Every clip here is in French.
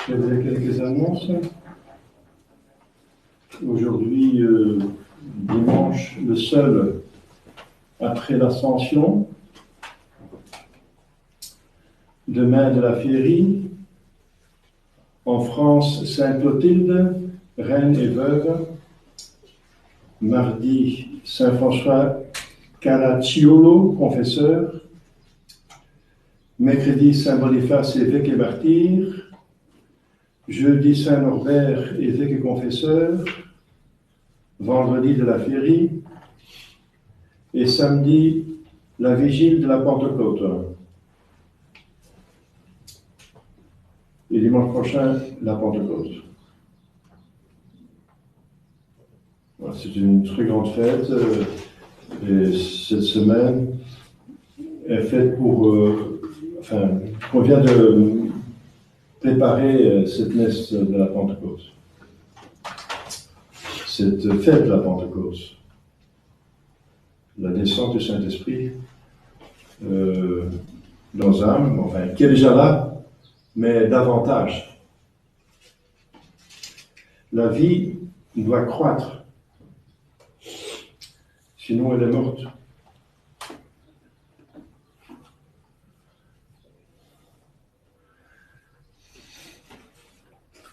J'avais quelques annonces. Aujourd'hui, dimanche, le seul après l'Ascension. Demain de la Féerie. En France, Sainte-Clotilde, reine et veuve. Mardi, Saint-François Caracciolo, confesseur. Mercredi, Saint-Boniface, évêque et martyr. Jeudi, Saint-Norbert, évêque et confesseur. Vendredi de la Féerie. Et samedi, la vigile de la Pentecôte. Et dimanche prochain, la Pentecôte. Voilà, c'est une très grande fête. Et cette semaine est faite pour... on vient de préparer cette messe de la Pentecôte. Cette fête de la Pentecôte. La descente du Saint-Esprit dans âme, qui est déjà là, mais davantage. La vie doit croître, sinon elle est morte.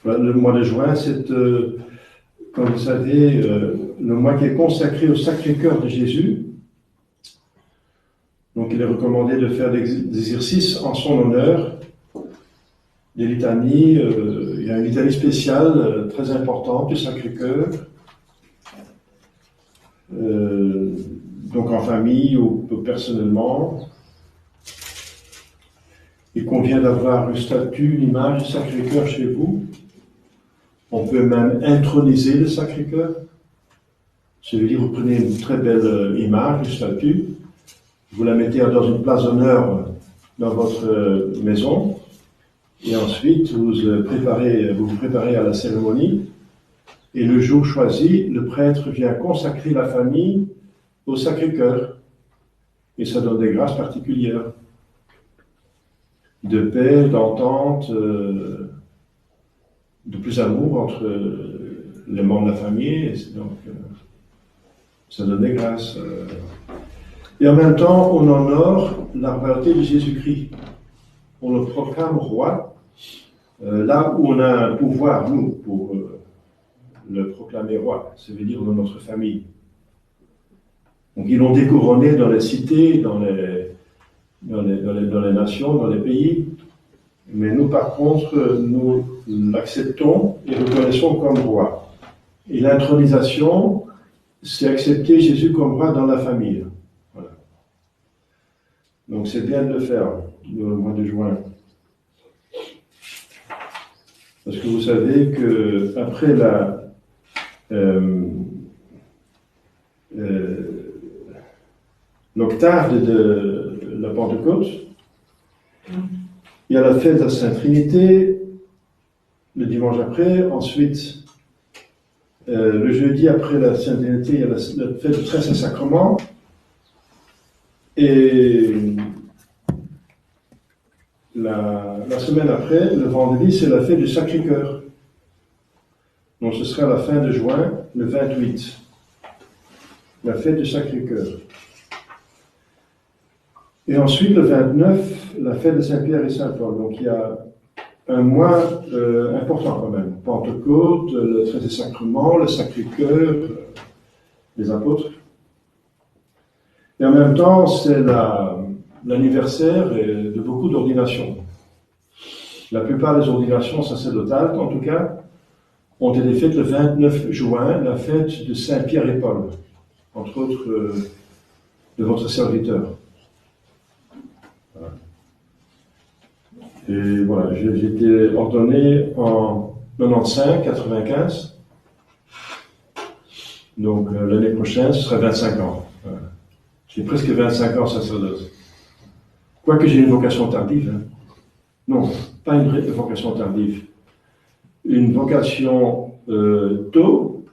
Voilà, le mois de juin, c'est, comme vous savez, le mois qui est consacré au Sacré-Cœur de Jésus. Donc il est recommandé de faire des exercices en son honneur, des litanies. Il y a une litanie spéciale très importante du Sacré-Cœur. Donc en famille ou personnellement. Il convient d'avoir une statue, une image du Sacré-Cœur chez vous. On peut même introniser le Sacré-Cœur. Ça veut dire, vous prenez une très belle image, une statue, vous la mettez dans une place d'honneur dans votre maison, et ensuite vous vous préparez à la cérémonie, et le jour choisi, le prêtre vient consacrer la famille au Sacré-Cœur, et ça donne des grâces particulières, de paix, d'entente, de plus amour entre les membres de la famille, et donc ça donne des grâces. Et en même temps, on honore la royauté de Jésus-Christ. On le proclame roi, là où on a un pouvoir, nous, pour le proclamer roi, ça veut dire dans notre famille. Donc ils l'ont découronné dans les cités, dans les nations, dans les pays, mais nous, par contre, nous l'acceptons et le reconnaissons comme roi. Et l'intronisation, c'est accepter Jésus comme roi dans la famille. Voilà. Donc c'est bien de le faire le mois de juin. Parce que vous savez qu'après l'octave de la Pentecôte, il y a la fête de la Sainte Trinité, le dimanche après, ensuite, le jeudi après la Sainte Trinité, il y a la fête du Très Saint-Sacrement, et la semaine après, le vendredi, c'est la fête du Sacré-Cœur. Donc ce sera la fin de juin, le 28, la fête du Sacré-Cœur. Et ensuite, le 29, la fête de Saint-Pierre et Saint-Paul. Donc il y a un mois important quand même. Pentecôte, le Très Sacrement, le Sacré-Cœur, les apôtres. Et en même temps, c'est l'anniversaire de beaucoup d'ordinations. La plupart des ordinations sacerdotales, en tout cas, ont été faites le 29 juin, la fête de Saint-Pierre et Paul, entre autres de votre serviteur. Voilà. Et voilà, j'ai été ordonné en 95. Donc l'année prochaine, ce sera 25 ans. Voilà. J'ai presque 25 ans sacerdoce. Quoique j'ai une vocation tardive. Hein. Non, pas une vocation tardive. Une vocation tôt,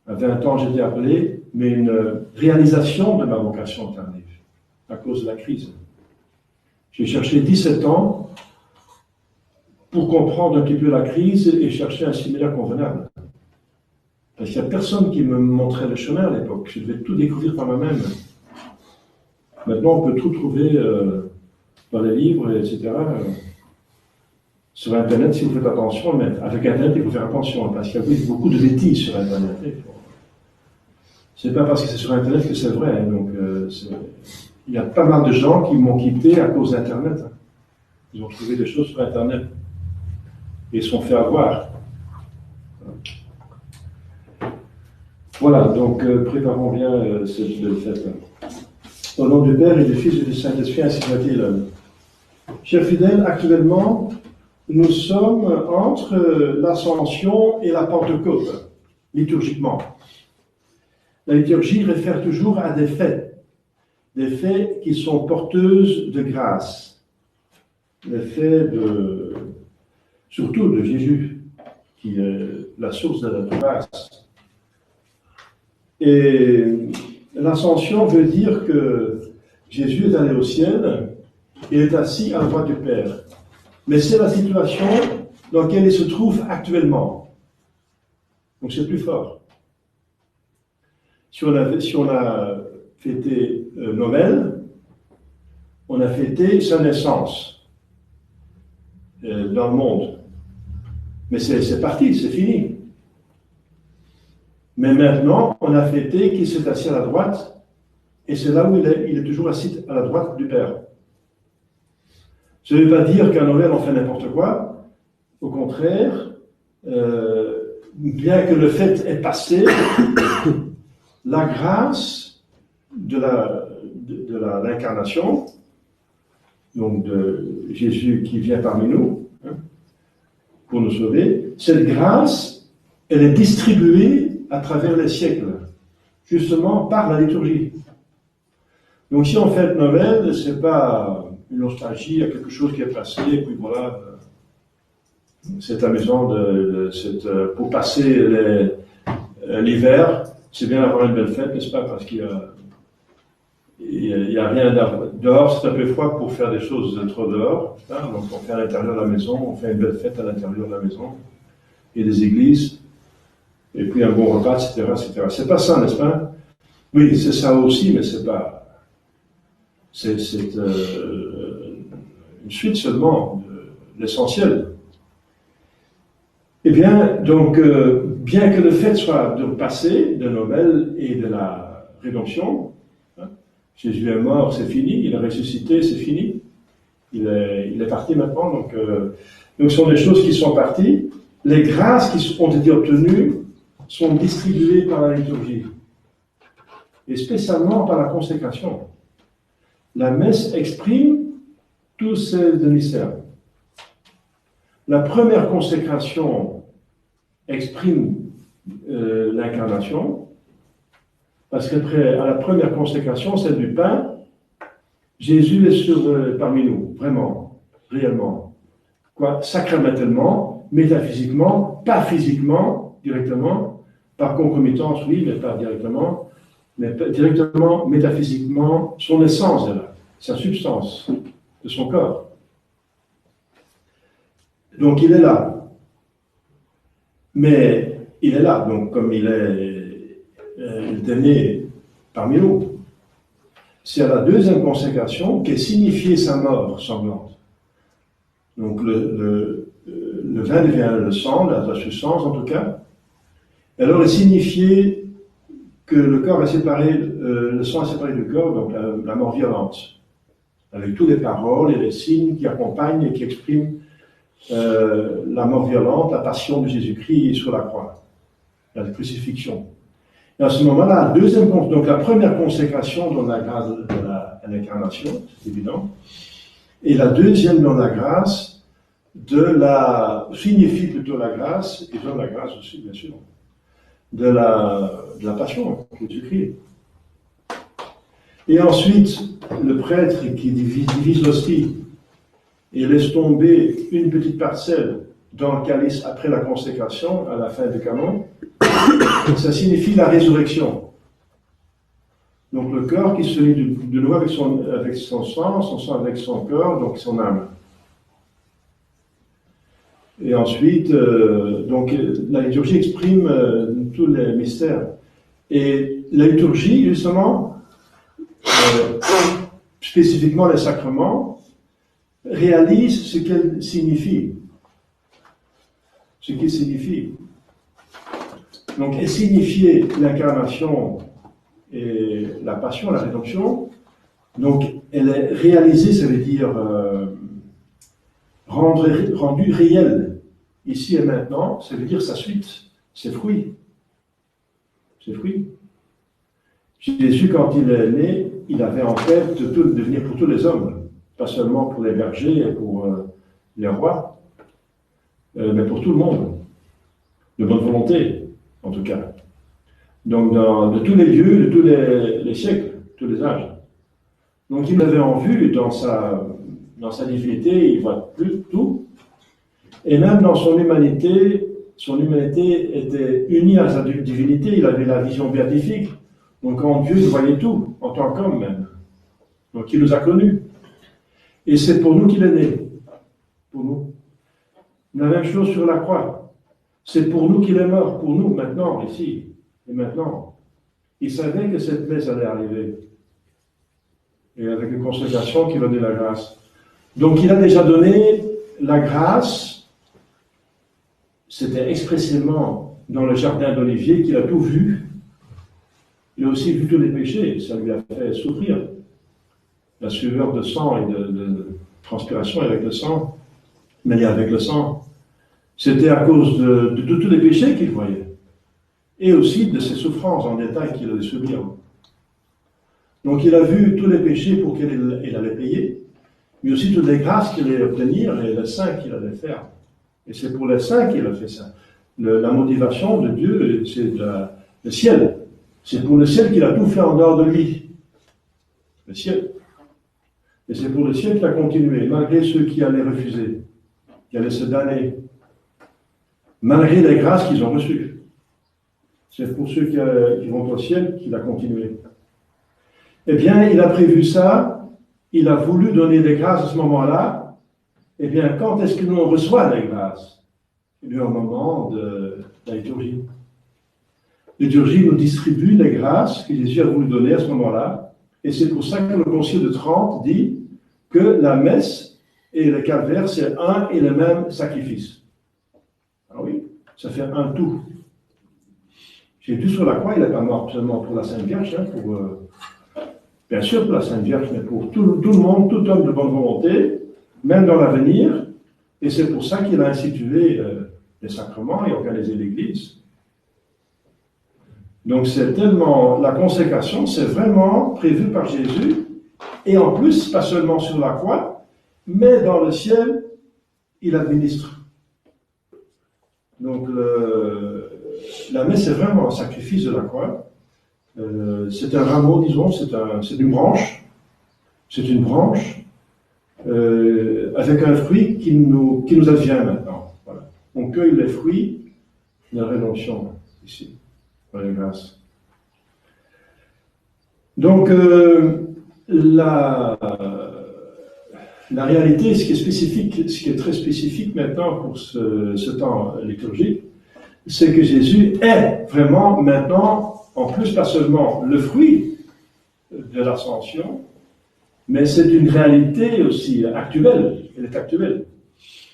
à 20 ans j'étais appelé, mais une réalisation de ma vocation tardive, à cause de la crise. J'ai cherché 17 ans pour comprendre un petit peu la crise et chercher un séminaire convenable. Parce qu'il n'y a personne qui me montrait le chemin à l'époque. Je devais tout découvrir par moi-même. Maintenant, on peut tout trouver dans les livres, etc. Sur Internet, si vous faites attention, mais avec Internet, il faut faire attention, parce qu'il y a beaucoup de bêtises sur Internet. C'est pas parce que c'est sur Internet que c'est vrai. Hein, donc, il y a pas mal de gens qui m'ont quitté à cause d'Internet. Hein. Ils ont trouvé des choses sur Internet. Et ils se sont fait avoir. Voilà, donc préparons bien cette fête. Au nom du Père et du Fils et du Saint-Esprit, ainsi soit-il. Chers fidèles, actuellement, nous sommes entre l'Ascension et la Pentecôte, liturgiquement. La liturgie réfère toujours à des faits qui sont porteuses de grâce, des faits surtout de Jésus, qui est la source de la grâce. Et l'ascension veut dire que Jésus est allé au ciel et est assis à la droite du Père. Mais c'est la situation dans laquelle il se trouve actuellement. Donc c'est plus fort. Si on a fêté Noël, on a fêté sa naissance dans le monde. Mais c'est parti, c'est fini. Mais maintenant, on a fêté qu'il s'est assis à la droite, et c'est là où il est toujours assis à la droite du Père. Ça ne veut pas dire qu'à Noël, on fait n'importe quoi. Au contraire, bien que le fait est passé, la grâce de l'incarnation, donc de Jésus qui vient parmi nous, hein, pour nous sauver, cette grâce, elle est distribuée à travers les siècles, justement par la liturgie. Donc si on fête Noël, c'est pas une nostalgie à quelque chose qui est passé, et puis voilà, c'est amusant pour passer l'hiver, c'est bien d'avoir une belle fête, n'est-ce pas, parce qu'il y a rien dehors, c'est un peu froid pour faire des choses trop dehors, hein, donc on fait à l'intérieur de la maison, on fait une belle fête à l'intérieur de la maison, et des églises, et puis un bon repas, etc., etc. C'est pas ça, n'est-ce pas? Oui, c'est ça aussi, mais c'est pas... C'est une suite seulement de l'essentiel. Eh bien, donc, bien que le fait soit de passé, de Noël et de la rédemption, hein, Jésus est mort, c'est fini, il est ressuscité, c'est fini, il est parti maintenant, donc ce sont des choses qui sont parties. Les grâces qui ont été obtenues sont distribuées par la liturgie, et spécialement par la consécration. La messe exprime tous ces mystères. La première consécration exprime l'incarnation, parce qu'après, à la première consécration, celle du pain, Jésus est parmi nous, vraiment, réellement. Quoi, sacramentellement, métaphysiquement, pas physiquement, directement, par concomitance, oui, mais pas directement, mais directement, métaphysiquement, son essence est là, sa substance de son corps. Donc il est là. Mais il est là, donc comme il est né parmi nous. C'est à la deuxième consécration qu'est signifiée sa mort sanglante. Donc le vin devient le sang, la substance en tout cas. Et alors est signifié que le corps est séparé, le sang est séparé du corps, donc la mort violente, avec toutes les paroles et les signes qui accompagnent et qui expriment la mort violente, la passion de Jésus-Christ sur la croix, la crucifixion. Et à ce moment-là, donc la première consécration donne la grâce de l'incarnation, c'est évident, et la deuxième donne la grâce signifie plutôt la grâce, et donne la grâce aussi, bien sûr, de la passion de Jésus-Christ. Et ensuite, le prêtre qui divise l'hostie et laisse tomber une petite parcelle dans le calice après la consécration, à la fin du canon, ça signifie la résurrection. Donc le corps qui se lie de nouveau avec son sang avec son corps, donc son âme. Et ensuite, donc, la liturgie exprime tous les mystères. Et la liturgie, justement, spécifiquement les sacrements, réalise ce qu'elle signifie. Ce qu'il signifie. Donc, et signifier l'incarnation et la passion, la rédemption, donc elle est réalisée, ça veut dire rendue réelle, ici et maintenant, ça veut dire sa suite, ses fruits. Ses fruits. Jésus, quand il est né, il avait en tête de venir pour tous les hommes, pas seulement pour les bergers et pour les rois, mais pour tout le monde, de bonne volonté, en tout cas. Donc, de tous les lieux, de tous les siècles, tous les âges. Donc, il avait en vue, dans sa divinité, il voit plus tout, et même dans son humanité était unie à sa divinité, il avait la vision béatifique. Donc, en Dieu, il voyait tout, en tant qu'homme même. Donc, il nous a connus. Et c'est pour nous qu'il est né. Pour nous. La même chose sur la croix. C'est pour nous qu'il est mort, pour nous, maintenant, ici, et maintenant. Il savait que cette messe allait arriver. Et avec une consécration qui va donner la grâce. Donc, il a déjà donné la grâce. C'était expressément dans le jardin d'Olivier qu'il a tout vu. Il a aussi vu tous les péchés. Ça lui a fait souffrir. La sueur de sang et de transpiration avec le sang, mêlée avec le sang. C'était à cause de tous les péchés qu'il voyait. Et aussi de ses souffrances en détail qu'il allait subir. Donc il a vu tous les péchés pour qu'il allait payer, mais aussi toutes les grâces qu'il allait obtenir et les saints qu'il allait faire. Et c'est pour les saints qu'il a fait ça. La motivation de Dieu, c'est le ciel. C'est pour le ciel qu'il a tout fait en dehors de lui. Le ciel. Et c'est pour le ciel qu'il a continué, malgré ceux qui allaient refuser, qui allaient se damner, malgré les grâces qu'ils ont reçues. C'est pour ceux qui vont au ciel qu'il a continué. Eh bien, il a prévu ça, il a voulu donner des grâces à ce moment-là. Eh bien, quand est-ce que nous on reçoit les grâces? Eh bien, au moment de la liturgie. La liturgie nous distribue les grâces que Jésus a voulu donner à ce moment-là. Et c'est pour ça que le Concile de Trente dit que la messe et le calvaire, c'est un et le même sacrifice. Ah oui, ça fait un tout. Jésus sur la croix, il n'est pas mort seulement pour la Sainte Vierge, hein, bien sûr pour la Sainte Vierge, mais pour tout le monde, tout homme de bonne volonté, même dans l'avenir. Et c'est pour ça qu'il a institué les sacrements et organisé l'Église. Donc c'est tellement, la consécration, c'est vraiment prévu par Jésus, et en plus, pas seulement sur la croix, mais dans le ciel, il administre. Donc la messe est vraiment un sacrifice de la croix. C'est un rameau, disons, c'est une branche. C'est une branche avec un fruit qui nous advient maintenant. Voilà. On cueille les fruits de la rédemption, ici. La grâce. Donc, la réalité, ce qui est spécifique, ce qui est très spécifique maintenant pour ce temps liturgique, c'est que Jésus est vraiment maintenant, en plus pas seulement le fruit de l'ascension, mais c'est une réalité aussi actuelle. Elle est actuelle.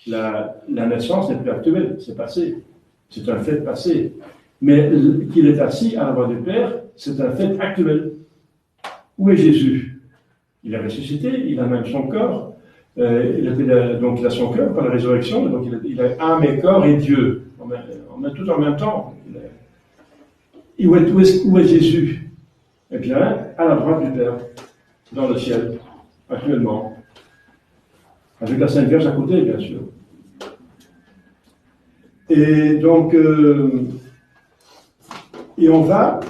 La naissance n'est plus actuelle, c'est passé. C'est un fait passé. Mais qu'il est assis à la droite du Père, c'est un fait actuel. Où est Jésus? Il a ressuscité, il a même son corps, donc il a son cœur par la résurrection, donc il a âme et corps et Dieu, on met tout en même temps. Où est Jésus? Eh bien, à la droite du Père, dans le ciel, actuellement, avec la Sainte Vierge à côté, bien sûr. Et donc, et on va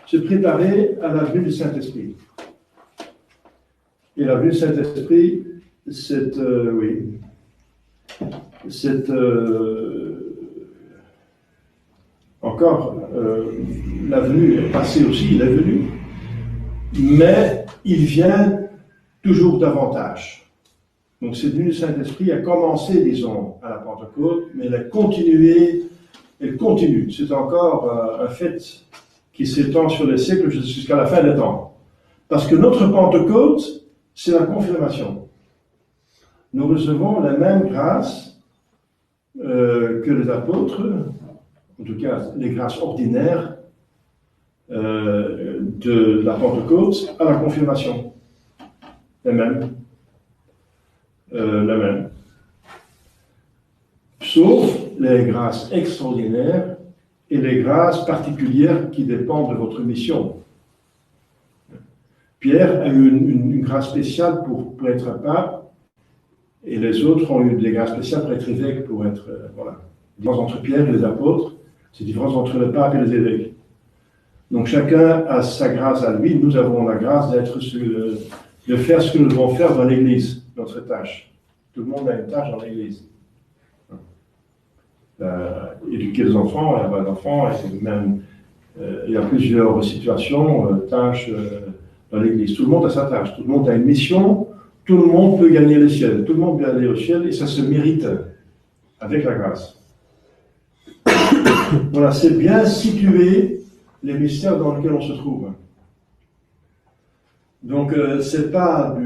se préparer à la venue du Saint-Esprit. Et la venue du Saint-Esprit, c'est, encore, la venue est passée aussi, il est venu, mais il vient toujours davantage. Donc cette venue du Saint-Esprit a commencé, disons, à la Pentecôte, mais elle a continué, elle continue. C'est encore un fait qui s'étend sur les siècles jusqu'à la fin des temps. Parce que notre Pentecôte, c'est la confirmation. Nous recevons la même grâce que les apôtres, en tout cas les grâces ordinaires de la Pentecôte à la confirmation. La même. La même. Sauf les grâces extraordinaires et les grâces particulières qui dépendent de votre mission. Pierre a eu une grâce spéciale pour être pape, et les autres ont eu des grâces spéciales pour être évêques, pour être... voilà. La différence entre Pierre et les apôtres, c'est la différence entre le pape et les évêques. Donc chacun a sa grâce à lui. Nous avons la grâce de faire ce que nous devons faire dans l'Église, notre tâche. Tout le monde a une tâche dans l'Église. Éduquer les enfants, avoir des enfants, et même, il y a plusieurs situations, tâches dans l'Église. Tout le monde a sa tâche, tout le monde a une mission, tout le monde peut gagner le ciel, tout le monde peut aller au ciel, et ça se mérite avec la grâce. Voilà, c'est bien situé les mystères dans lesquels on se trouve. Donc, c'est pas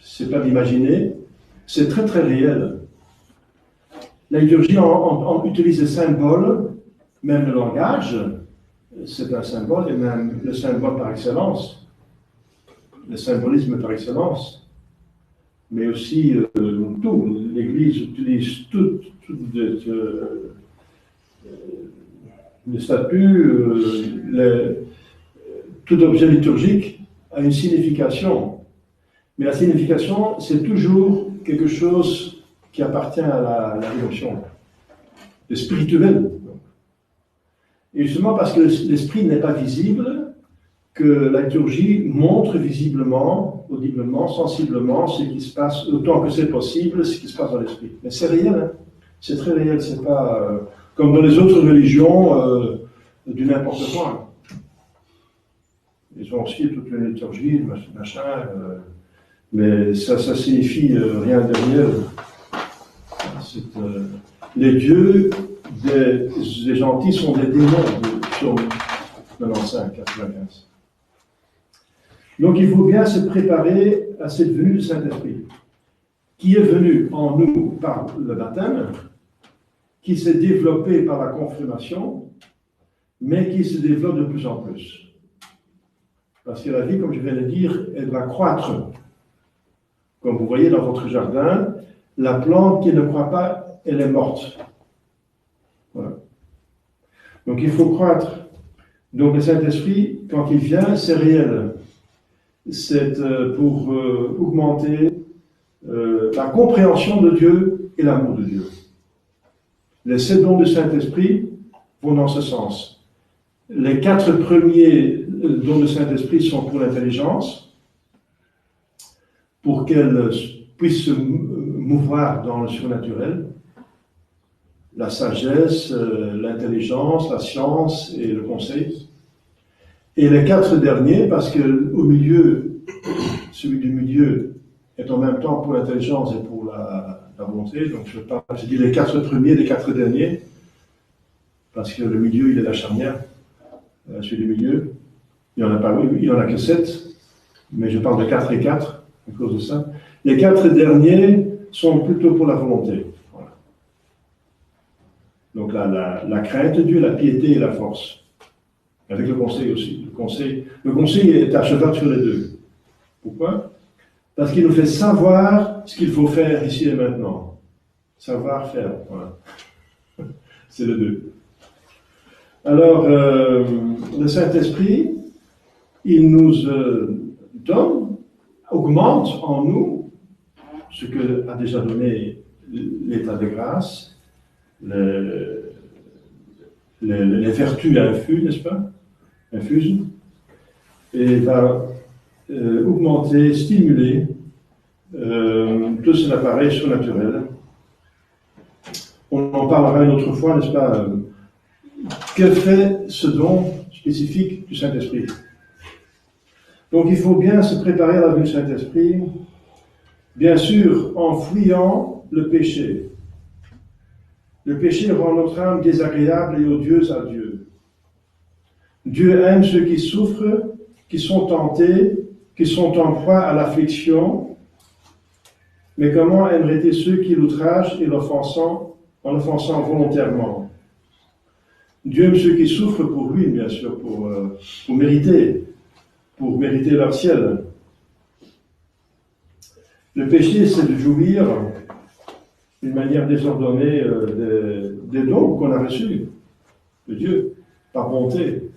d'imaginer, c'est très très réel. La liturgie utilise des symboles, même le langage, c'est un symbole, et même le symbole par excellence, le symbolisme par excellence, mais aussi tout. L'Église utilise tout le statut, tout objet liturgique a une signification. Mais la signification, c'est toujours quelque chose qui appartient à la rédemption, le spirituel. Et justement parce que l'esprit n'est pas visible, que la liturgie montre visiblement, audiblement, sensiblement ce qui se passe, autant que c'est possible, ce qui se passe dans l'esprit. Mais c'est réel, hein? C'est très réel, c'est pas comme dans les autres religions du n'importe quoi. Ils ont aussi toute une liturgie, machin, mais ça signifie rien derrière. Les dieux des gentils sont des démons, de Psaume 95, 95. Donc il faut bien se préparer à cette venue du Saint-Esprit, qui est venue en nous par le baptême, qui s'est développée par la confirmation, mais qui se développe de plus en plus. Parce que la vie, comme je viens de dire, elle va croître. Comme vous voyez dans votre jardin, la plante qui ne croît pas, elle est morte. Voilà. Donc il faut croître. Donc le Saint-Esprit, quand il vient, c'est réel. C'est pour augmenter la compréhension de Dieu et l'amour de Dieu. Les 7 dons du Saint-Esprit vont dans ce sens. Les 4 premiers dons du Saint-Esprit sont pour l'intelligence, pour qu'elle puisse se mouvoir dans le surnaturel, la sagesse, l'intelligence, la science et le conseil. Et les 4 derniers, parce que au milieu, celui du milieu est en même temps pour l'intelligence et pour la volonté, donc je dis les 4 premiers, les 4 derniers, parce que le milieu, il est la charnière, celui du milieu. Il n'y en a que 7, mais je parle de 4 et 4 à cause de ça. Les 4 derniers sont plutôt pour la volonté. Voilà. Donc la crainte de Dieu, la piété et la force. Avec le conseil aussi. Le conseil est à cheval sur les deux. Pourquoi? Parce qu'il nous fait savoir ce qu'il faut faire ici et maintenant. Savoir faire. Voilà. C'est le deux. Alors, le Saint-Esprit, il nous donne, augmente en nous ce que a déjà donné l'état de grâce, les vertus infuses, n'est-ce pas? Infuses, et va augmenter, stimuler tout cet appareil surnaturel. On en parlera une autre fois, n'est-ce pas? Que fait ce don spécifique du Saint-Esprit? Donc il faut bien se préparer à la venue du Saint-Esprit Bien sûr, en fuyant le péché. Le péché rend notre âme désagréable et odieuse à Dieu. Dieu aime ceux qui souffrent, qui sont tentés, qui sont en proie à l'affliction. Mais comment aimerait-il ceux qui l'outragent et l'offensant en l'offensant volontairement? Dieu aime ceux qui souffrent pour lui, bien sûr, pour mériter leur ciel. Le péché, c'est de jouir d'une manière désordonnée des dons qu'on a reçus de Dieu, par bonté.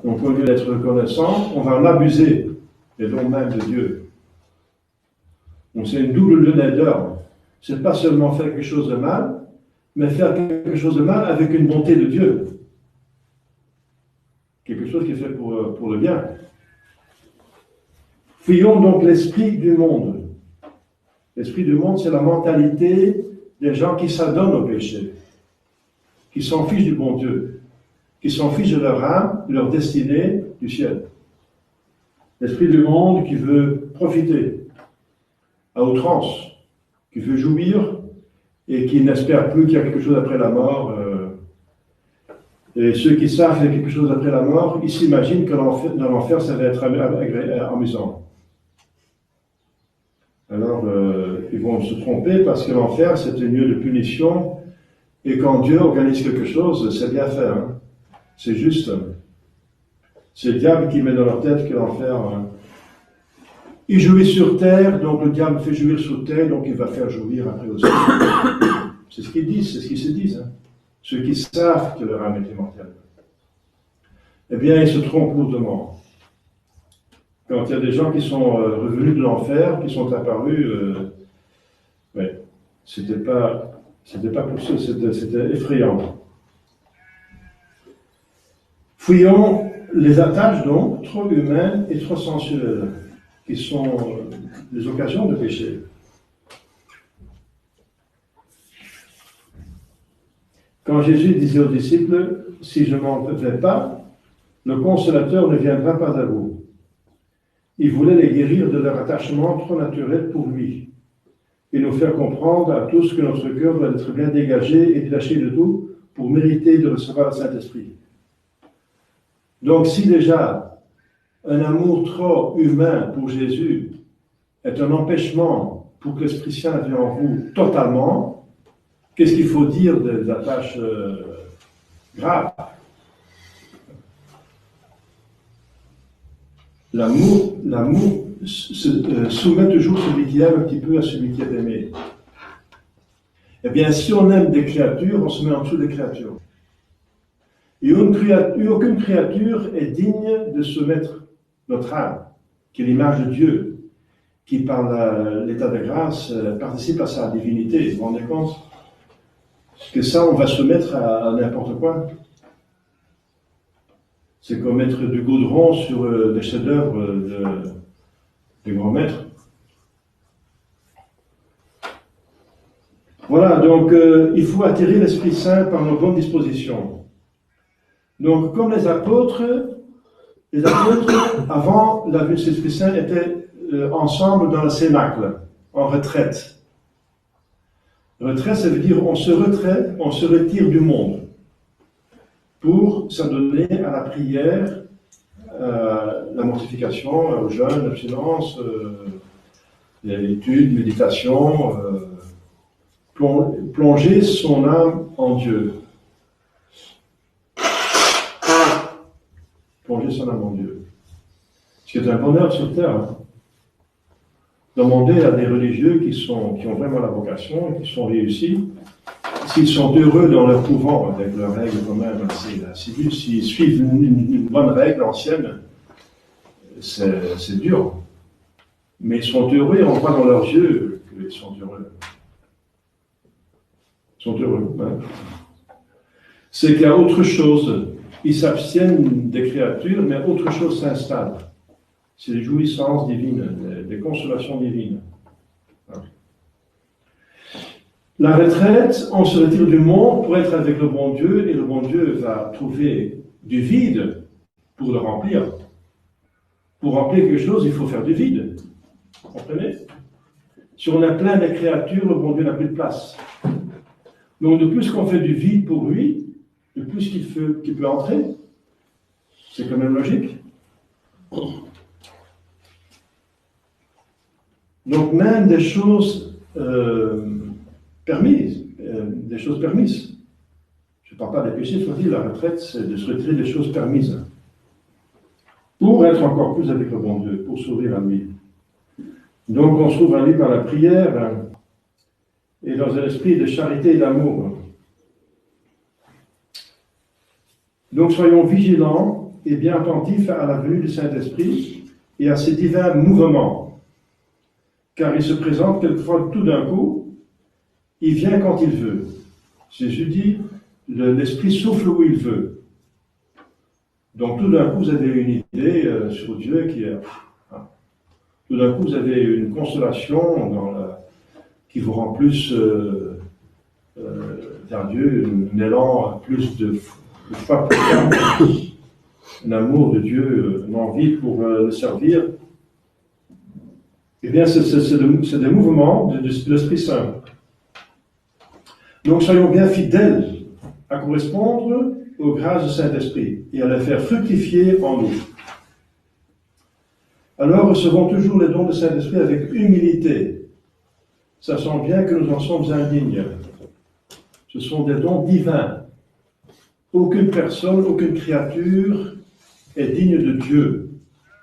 Donc, au lieu d'être reconnaissant, on va en abuser des dons même de Dieu. Donc, c'est une double lunette d'or. C'est pas seulement faire quelque chose de mal, mais faire quelque chose de mal avec une bonté de Dieu. Quelque chose qui est fait pour le bien. Fuyons donc l'esprit du monde. L'esprit du monde, c'est la mentalité des gens qui s'adonnent au péché, qui s'en fichent du bon Dieu, qui s'en fichent de leur âme, de leur destinée, du ciel. L'esprit du monde qui veut profiter à outrance, qui veut jouir et qui n'espère plus qu'il y a quelque chose après la mort. Et ceux qui savent qu'il y a quelque chose après la mort, ils s'imaginent que dans l'enfer, ça va être amusant. Alors, ils vont se tromper parce que l'enfer, c'est un lieu de punition. Et quand Dieu organise quelque chose, c'est bien fait. Hein. C'est juste. C'est le diable qui met dans leur tête que l'enfer... Il jouit sur terre, donc le diable fait jouir sur terre, donc il va faire jouir après aussi. C'est ce qu'ils disent, c'est ce qu'ils se disent. Hein. Ceux qui savent que leur âme est immortelle. Eh bien, ils se trompent lourdement. Quand il y a des gens qui sont revenus de l'enfer, qui sont apparus, c'était pas pour ça, c'était effrayant. Fuyons les attaches donc, trop humaines et trop sensuelles, qui sont des occasions de péché. Quand Jésus disait aux disciples, « Si je m'en vais pas, le consolateur ne viendra pas à vous. » Il voulait les guérir de leur attachement trop naturel pour lui et nous faire comprendre à tous que notre cœur doit être bien dégagé et détaché de tout pour mériter de recevoir le Saint-Esprit. Donc si déjà un amour trop humain pour Jésus est un empêchement pour que l'Esprit Saint vienne en vous totalement, qu'est-ce qu'il faut dire des attaches graves? L'amour soumet toujours celui qui aime un petit peu à celui qui est aimé. Eh bien, si on aime des créatures, on se met en dessous des créatures. Et aucune créature est digne de soumettre notre âme, qui est l'image de Dieu, qui par l'état de grâce participe à sa divinité. Vous vous rendez compte? Que ça, on va se mettre à n'importe quoi. C'est comme mettre du goudron sur des chefs-d'œuvre de grands maîtres. Voilà, donc il faut attirer l'Esprit Saint par nos bonnes dispositions. Donc, comme les apôtres, avant la venue de l'Esprit Saint, étaient ensemble dans le cénacle, en retraite. Retraite, ça veut dire on se retire du monde pour s'adonner à la prière, la mortification, au jeûne, l'abstinence, l'étude, méditation, plonger son âme en Dieu. Plonger son âme en Dieu. Ce qui est un bonheur sur terre. Hein. Demandez à des religieux qui ont vraiment la vocation, qui sont réussis, s'ils sont heureux dans leur couvent, avec leurs règles quand même assez assidus, s'ils suivent une bonne règle ancienne, c'est dur. Mais ils sont heureux et on voit dans leurs yeux qu'ils sont heureux. Ils sont heureux. Hein. C'est qu'il y a autre chose. Ils s'abstiennent des créatures, mais autre chose s'installe. C'est des jouissances divines, des consolations divines. La retraite, on se retire du monde pour être avec le bon Dieu, et le bon Dieu va trouver du vide pour le remplir. Pour remplir quelque chose, il faut faire du vide. Vous comprenez? Si on a plein de créatures, le bon Dieu n'a plus de place. Donc, de plus qu'on fait du vide pour lui, de plus qu'il peut entrer. C'est quand même logique. Donc, même des choses permises, Je ne parle pas des péchés, il faut dire, la retraite, c'est de se retirer des choses permises. Pour être encore plus avec le bon Dieu, pour s'ouvrir à lui. Donc, on s'ouvre à lui par la prière et dans un esprit de charité et d'amour. Donc, soyons vigilants et bien attentifs à la venue du Saint-Esprit et à ses divins mouvements. Car il se présente quelquefois tout d'un coup, il vient quand il veut. Jésus dit, l'Esprit souffle où il veut. Donc, tout d'un coup, vous avez une idée sur Dieu qui est... Tout d'un coup, vous avez une consolation qui vous rend plus vers Dieu, un élan, plus de foi, un amour de Dieu, une envie pour le servir. Eh bien, c'est des mouvements de l'Esprit Saint. Donc, soyons bien fidèles à correspondre aux grâces du Saint-Esprit et à les faire fructifier en nous. Alors, recevons toujours les dons du Saint-Esprit avec humilité, sachant bien que nous en sommes indignes. Ce sont des dons divins. Aucune personne, aucune créature est digne de Dieu,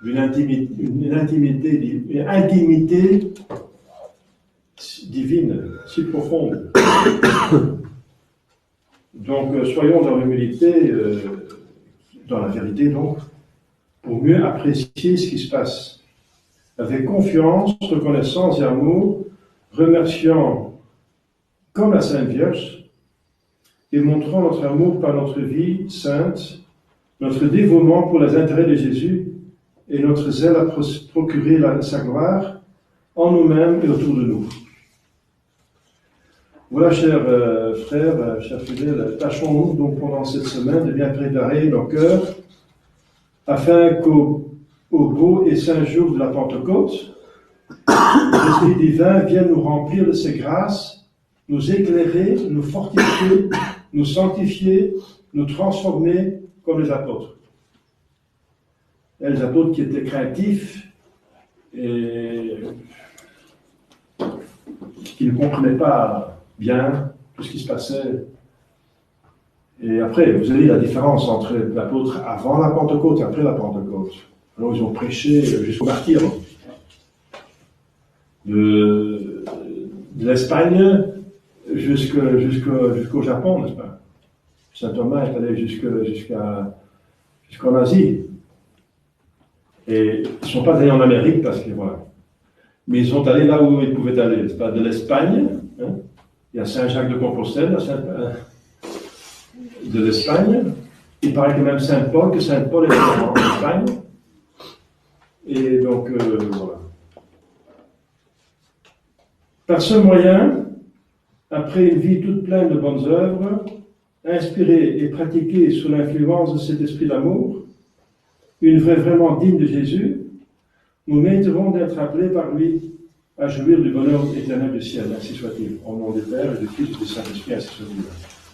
d'une intimité divine, si profonde. Donc, soyons dans l'humilité, dans la vérité donc, pour mieux apprécier ce qui se passe. Avec confiance, reconnaissance et amour, remerciant comme la Sainte Vierge et montrant notre amour par notre vie sainte, notre dévouement pour les intérêts de Jésus et notre zèle à procurer sa gloire en nous-mêmes et autour de nous. Voilà, chers frères, chers fidèles, tâchons-nous donc pendant cette semaine de bien préparer nos cœurs afin qu'au beau et saint jour de la Pentecôte, l'Esprit divin vienne nous remplir de ses grâces, nous éclairer, nous fortifier, nous sanctifier, nous transformer comme les apôtres. Et les apôtres qui étaient craintifs et qui ne comprenaient pas bien tout ce qui se passait. Et après, vous avez la différence entre l'apôtre avant la Pentecôte et après la Pentecôte. Alors, ils ont prêché jusqu'au martyre. De l'Espagne jusqu'au Japon, n'est-ce pas? Saint Thomas est allé jusqu'en Asie. Et ils ne sont pas allés en Amérique parce que voilà. Mais ils sont allés là où ils pouvaient aller, n'est-ce pas? De l'Espagne, hein? Il y a Saint-Jacques de Compostelle, de l'Espagne. Il paraît que même Saint-Paul est en Espagne. Et donc, voilà. Par ce moyen, après une vie toute pleine de bonnes œuvres, inspirée et pratiquée sous l'influence de cet esprit d'amour, une vraie vraiment digne de Jésus, nous mériterons d'être appelés par lui à jouir du bonheur éternel du ciel, ainsi soit-il. Au nom du Père et du Fils et du Saint-Esprit, ainsi soit-il.